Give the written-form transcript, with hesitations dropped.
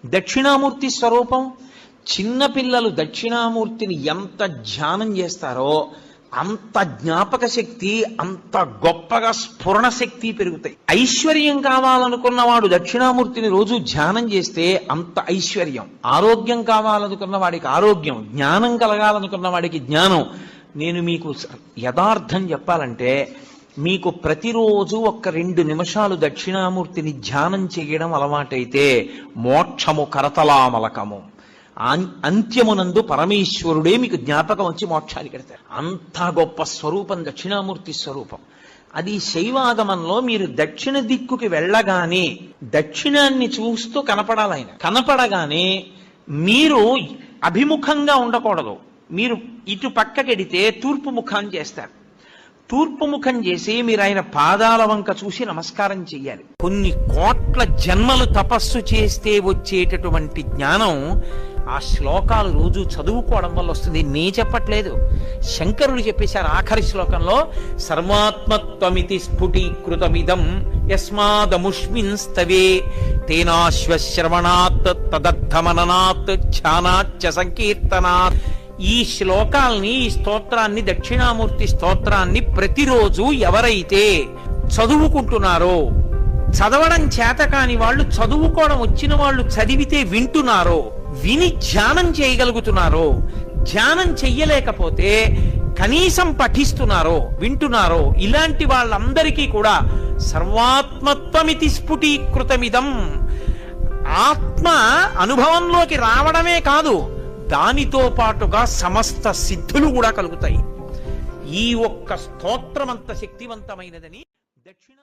దక్షిణామూర్తి స్వరూపం. చిన్నపిల్లలు దక్షిణామూర్తిని ఎంత ధ్యానం చేస్తారో అంత జ్ఞాపక శక్తి, అంత గొప్పగా స్ఫురణ శక్తి పెరుగుతాయి. ఐశ్వర్యం కావాలనుకున్నవాడు దక్షిణామూర్తిని రోజు ధ్యానం చేస్తే అంత ఐశ్వర్యం. ఆరోగ్యం కావాలనుకున్న వాడికి ఆరోగ్యం, జ్ఞానం కలగాలనుకున్న వాడికి జ్ఞానం. నేను మీకు యథార్థం చెప్పాలంటే, మీకు ప్రతిరోజు 1-2 నిమిషాలు దక్షిణామూర్తిని ధ్యానం చేయడం అలవాటైతే మోక్షము కరతలామలకము, అంత్యమునందు పరమేశ్వరుడే మీకు జ్ఞాపకం వచ్చి మోక్షానికి కడతారు. అంత గొప్ప స్వరూపం దక్షిణామూర్తి స్వరూపం. అది శైవాగమంలో మీరు దక్షిణ దిక్కుకి వెళ్ళగానే దక్షిణాన్ని చూస్తూ కనపడాలి ఆయన. కనపడగానే మీరు అభిముఖంగా ఉండకూడదు. మీరు ఇటు పక్కకెడితే తూర్పు ముఖం చేస్తారు. తూర్పు ముఖం చేసి మీరు ఆయన పాదాల వంక చూసి నమస్కారం చెయ్యాలి. కొన్ని కోట్ల జన్మలు తపస్సు చేస్తే వచ్చేటటువంటి జ్ఞానం ఆ శ్లోకాలు రోజు చదువుకోవడం వల్ల వస్తుంది. నే చెప్పట్లేదు, శంకరుడు చెప్పేశారు ఆఖరి శ్లోకంలో, సర్వాత్మత్వమితి స్ఫుటీకృతమిదం యస్మాదముష్మిన్ స్తవే తేనాశ్వశ్రవణాత్ తదర్థమననాత్ ధ్యానాచ్చ సంకీర్తనాత్. ఈ శ్లోకాల్ని, ఈ స్తోత్రాన్ని, దక్షిణామూర్తి స్తోత్రాన్ని ప్రతిరోజు ఎవరైతే చదువుకుంటున్నారో, చదవడం చేత కాని వాళ్ళు, చదువుకోవడం వచ్చిన వాళ్ళు చదివితే వింటున్నారో, విని ధ్యానం చేయగలుగుతున్నారో, ధ్యానం చెయ్యలేకపోతే కనీసం పఠిస్తున్నారో, వింటున్నారో, ఇలాంటి వాళ్ళందరికీ కూడా సర్వాత్మత్వమితి స్ఫుటీకృతమిదం, ఆత్మ అనుభవంలోకి రావడమే కాదు, దానితో పాటుగా సమస్త సిద్ధులు కూడా కలుగుతాయి. ఈ ఒక్క స్తోత్రం అంత శక్తివంతమైనదని దక్షిణ